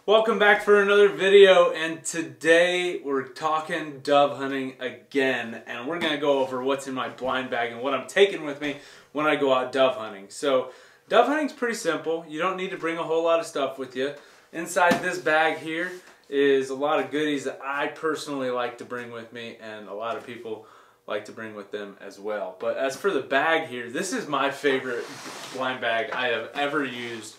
Welcome back for another video, and today we're talking dove hunting again, and we're going to go over what's in my blind bag and what I'm taking with me when I go out dove hunting. So dove hunting is pretty simple. You don't need to bring a whole lot of stuff with you. Inside this bag here is a lot of goodies that I personally like to bring with me, and a lot of people like to bring with them as well. But as for the bag here, this is my favorite blind bag I have ever used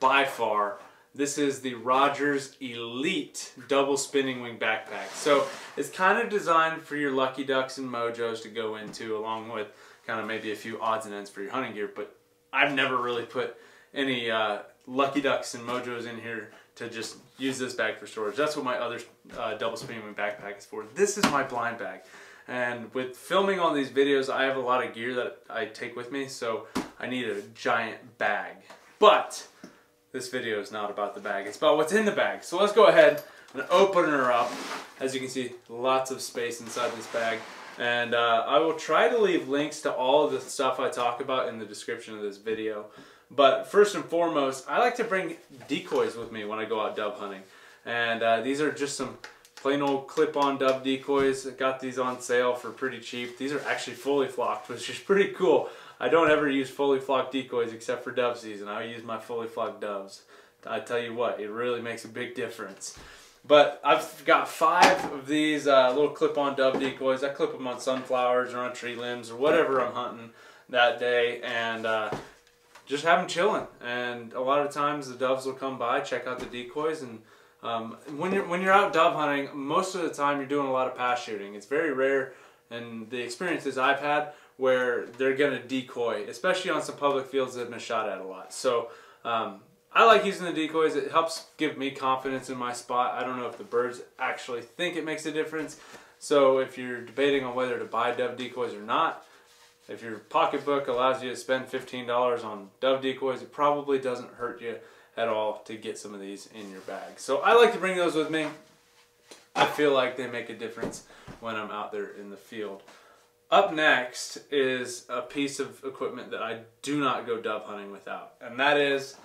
by far. This is the Rogers Elite double spinning wing backpack. So it's kind of designed for your Lucky Ducks and Mojos to go into, along with kind of maybe a few odds and ends for your hunting gear. But I've never really put any Lucky Ducks and Mojos in here to just use this bag for storage. That's what my other double spinning wing backpack is for. This is my blind bag. And with filming all these videos, I have a lot of gear that I take with me, so I need a giant bag. But this video is not about the bag, it's about what's in the bag. So let's go ahead and open her up. As you can see, lots of space inside this bag. And I will try to leave links to all of the stuff I talk about in the description of this video. But first and foremost, I like to bring decoys with me when I go out dove hunting. And these are just some plain old clip-on dove decoys. I got these on sale for pretty cheap. These are actually fully flocked, which is pretty cool. I don't ever use fully flocked decoys except for dove season. I use my fully flocked doves. I tell you what, it really makes a big difference. But I've got 5 of these little clip-on dove decoys. I clip them on sunflowers or on tree limbs or whatever I'm hunting that day, and just have them chilling. And a lot of times the doves will come by, check out the decoys, and when you're out dove hunting, most of the time you're doing a lot of pass shooting. It's very rare, and the experiences I've had, where they're going to decoy, especially on some public fields that have been shot at a lot. So I like using the decoys. It helps give me confidence in my spot. I don't know if the birds actually think it makes a difference. So if you're debating on whether to buy dove decoys or not, if your pocketbook allows you to spend $15 on dove decoys, it probably doesn't hurt you at all to get some of these in your bag. So I like to bring those with me. I feel like they make a difference when I'm out there in the field. Up next is a piece of equipment that I do not go dove hunting without, and that is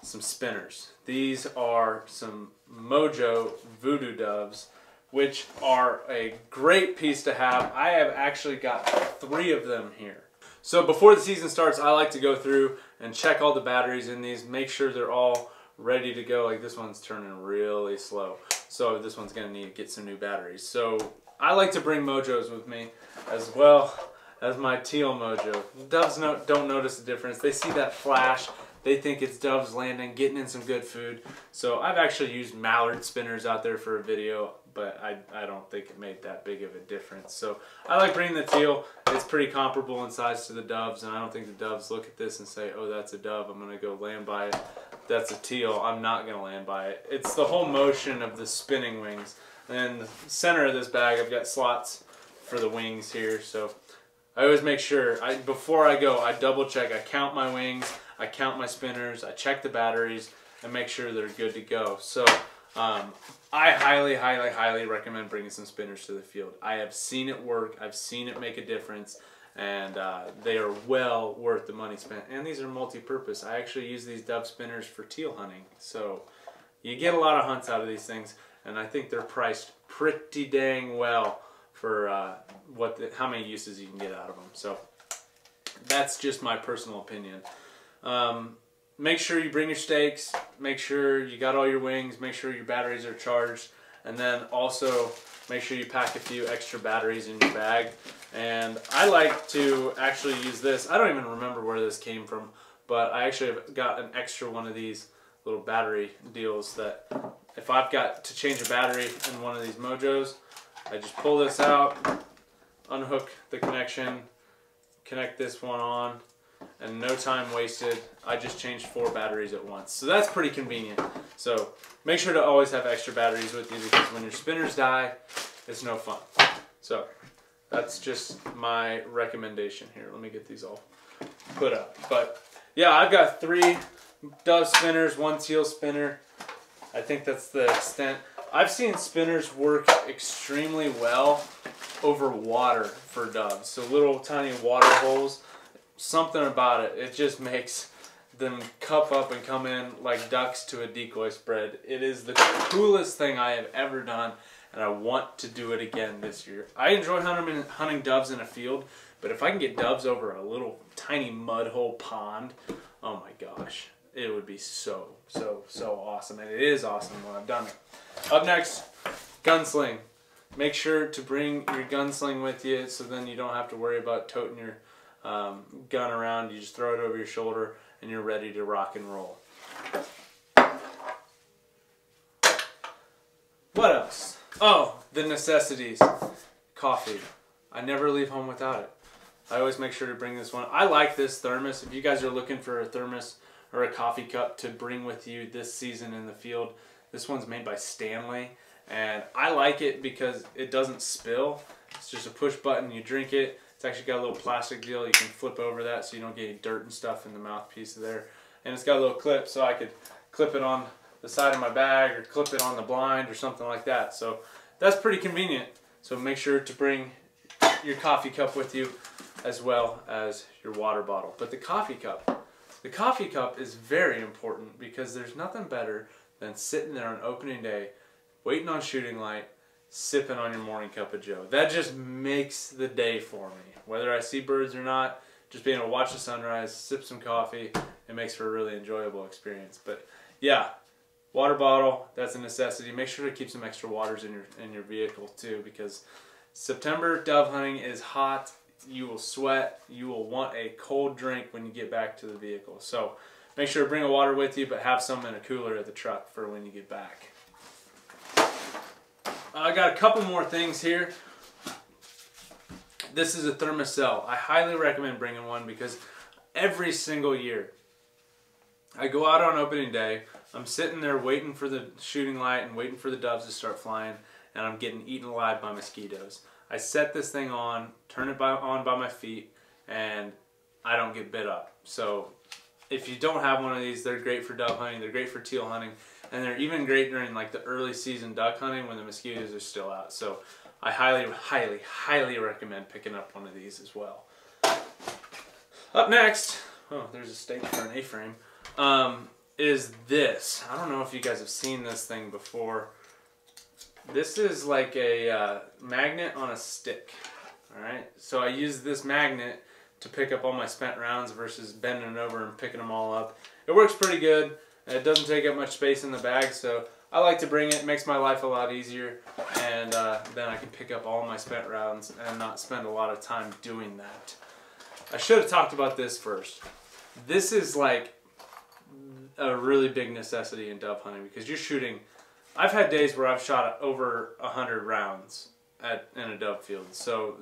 some spinners. These are some Mojo Voodoo doves, which are a great piece to have. I have actually got 3 of them here. So before the season starts, I like to go through and check all the batteries in these, make sure they're all ready to go. Like this one's turning really slow, so this one's gonna need to get some new batteries. So I like to bring Mojos with me, as well as my teal Mojo. Doves don't notice the difference. They see that flash, they think it's doves landing, getting in some good food. So I've actually used mallard spinners out there for a video, but I don't think it made that big of a difference. So I like bringing the teal. It's pretty comparable in size to the doves, and I don't think the doves look at this and say, oh, that's a dove, I'm gonna go land by it. That's a teal, I'm not gonna land by it. It's the whole motion of the spinning wings. And in the center of this bag, I've got slots for the wings here. So I always make sure, before I go, I double check. I count my wings, I count my spinners, I check the batteries, and make sure they're good to go. So I highly, highly, highly recommend bringing some spinners to the field. I have seen it work. I've seen it make a difference. And they are well worth the money spent. And these are multi-purpose. I actually use these dove spinners for teal hunting. So you get a lot of hunts out of these things. And I think they're priced pretty dang well for how many uses you can get out of them. So that's just my personal opinion. Make sure you bring your stakes, make sure you got all your wings, make sure your batteries are charged, and then also make sure you pack a few extra batteries in your bag. And I like to actually use this. I don't even remember where this came from, but I actually have got an extra one of these little battery deals that if I've got to change a battery in one of these Mojos, I just pull this out, unhook the connection, connect this one on, and no time wasted. I just changed 4 batteries at once. So that's pretty convenient. So make sure to always have extra batteries with you, because when your spinners die, it's no fun. So that's just my recommendation here. Let me get these all put up. But yeah, I've got 3 dove spinners, 1 teal spinner. I think that's the extent. I've seen spinners work extremely well over water for doves. So little tiny water holes, something about it, it just makes them cup up and come in like ducks to a decoy spread. It is the coolest thing I have ever done, and I want to do it again this year. I enjoy hunting doves in a field, but if I can get doves over a little tiny mud hole pond, oh my gosh, it would be so awesome. And it is awesome when I've done it. Up next, gunsling. Make sure to bring your gunsling with you, so then you don't have to worry about toting your gun around. You just throw it over your shoulder and you're ready to rock and roll. What else? Oh, the necessities. Coffee. I never leave home without it. I always make sure to bring this one. I like this thermos. If you guys are looking for a thermos or a coffee cup to bring with you this season in the field, this one's made by Stanley, and I like it because it doesn't spill. It's just a push button, you drink it. It's actually got a little plastic deal. You can flip over that so you don't get any dirt and stuff in the mouthpiece there. And it's got a little clip so I could clip it on the side of my bag or clip it on the blind or something like that. So that's pretty convenient. So make sure to bring your coffee cup with you as well as your water bottle. But the coffee cup is very important because there's nothing better than sitting there on opening day, waiting on shooting light, sipping on your morning cup of joe. That just makes the day for me. Whether I see birds or not, just being able to watch the sunrise, sip some coffee, it makes for a really enjoyable experience. But yeah, water bottle, that's a necessity. Make sure to keep some extra waters in your vehicle too, because September dove hunting is hot. You will sweat. You will want a cold drink when you get back to the vehicle. So make sure to bring a water with you, but have some in a cooler at the truck for when you get back. I got a couple more things here. This is a thermocell. I highly recommend bringing one because every single year I go out on opening day, I'm sitting there waiting for the shooting light and waiting for the doves to start flying, and I'm getting eaten alive by mosquitoes. I set this thing on, turn it on by my feet, and I don't get bit up. So if you don't have one of these, they're great for dove hunting, they're great for teal hunting, and they're even great during like the early season duck hunting when the mosquitoes are still out. So I highly recommend picking up one of these as well. Up next, oh, there's a stake for an A-frame, is this. I don't know if you guys have seen this thing before. This is like a magnet on a stick. Alright, so I use this magnet to pick up all my spent rounds versus bending over and picking them all up. It works pretty good. It doesn't take up much space in the bag, so I like to bring it. It makes my life a lot easier, and then I can pick up all my spent rounds and not spend a lot of time doing that. I should have talked about this first. This is like a really big necessity in dove hunting because you're shooting. I've had days where I've shot over 100 rounds in a dove field. So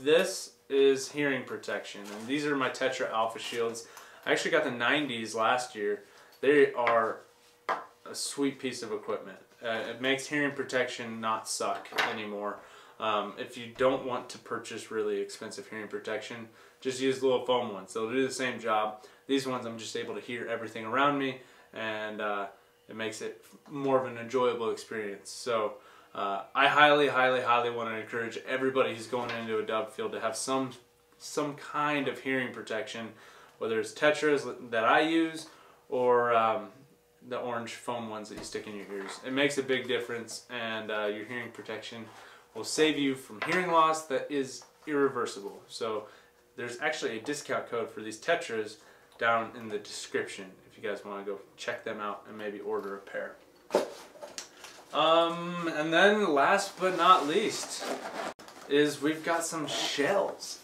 this is hearing protection, and these are my Tetra Alpha Shields. I actually got the 90s last year. They are a sweet piece of equipment. It makes hearing protection not suck anymore. If you don't want to purchase really expensive hearing protection, just use little foam ones. They'll do the same job. These ones I'm just able to hear everything around me, and it makes it more of an enjoyable experience. So I highly want to encourage everybody who's going into a dove field to have some kind of hearing protection, whether it's Tetras that I use or the orange foam ones that you stick in your ears. It makes a big difference, and your hearing protection will save you from hearing loss that is irreversible. So there's actually a discount code for these Tetras down in the description if you guys want to go check them out and maybe order a pair. And then last but not least is we've got some shells.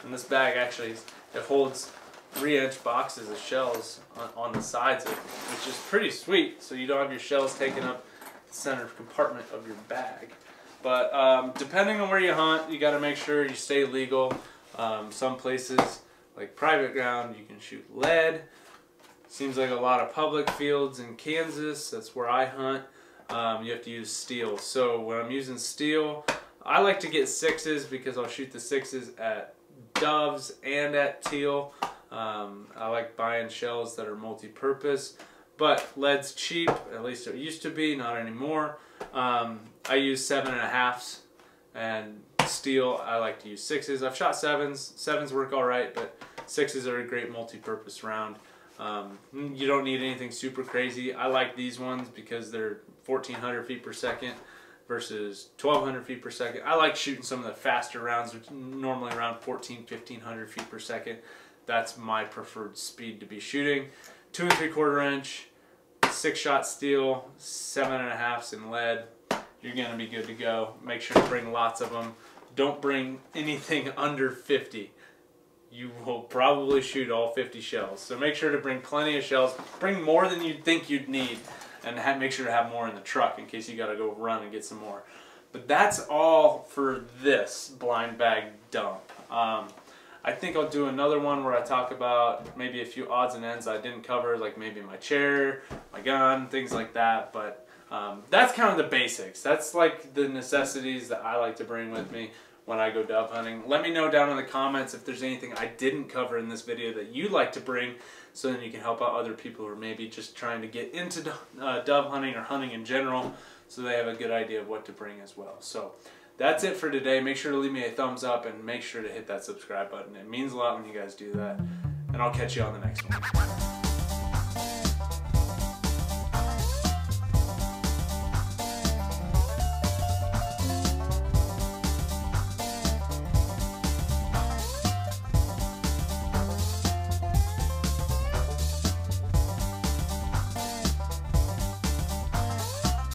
And this bag actually, it holds 3-inch boxes of shells on the sides of it, which is pretty sweet, so you don't have your shells taking up the center compartment of your bag. But depending on where you hunt, you got to make sure you stay legal. Some places, like private ground, you can shoot lead. Seems like a lot of public fields in Kansas, that's where I hunt, you have to use steel. So when I'm using steel, I like to get 6s because I'll shoot the 6s at doves and at teal. I like buying shells that are multi-purpose, but lead's cheap, at least it used to be, not anymore. I use 7.5s, and steel I like to use 6s. I've shot 7s. 7s work alright, but 6s are a great multi-purpose round. You don't need anything super crazy. I like these ones because they're 1,400 feet per second versus 1,200 feet per second. I like shooting some of the faster rounds, which normally around 1,500 feet per second. That's my preferred speed to be shooting. 2 3/4 inch, 6-shot steel, 7.5s in lead. You're gonna be good to go. Make sure to bring lots of them. Don't bring anything under 50. You will probably shoot all 50 shells. So make sure to bring plenty of shells. Bring more than you'd think you'd need, and make sure to have more in the truck in case you gotta go run and get some more. But that's all for this blind bag dump. I think I'll do another one where I talk about maybe a few odds and ends I didn't cover, like maybe my chair, my gun, things like that. But that's kind of the basics. That's like the necessities that I like to bring with me when I go dove hunting. Let me know down in the comments if there's anything I didn't cover in this video that you'd like to bring, so then you can help out other people who are maybe just trying to get into dove hunting or hunting in general, so they have a good idea of what to bring as well. So that's it for today. Make sure to leave me a thumbs up and make sure to hit that subscribe button. It means a lot when you guys do that. And I'll catch you on the next one.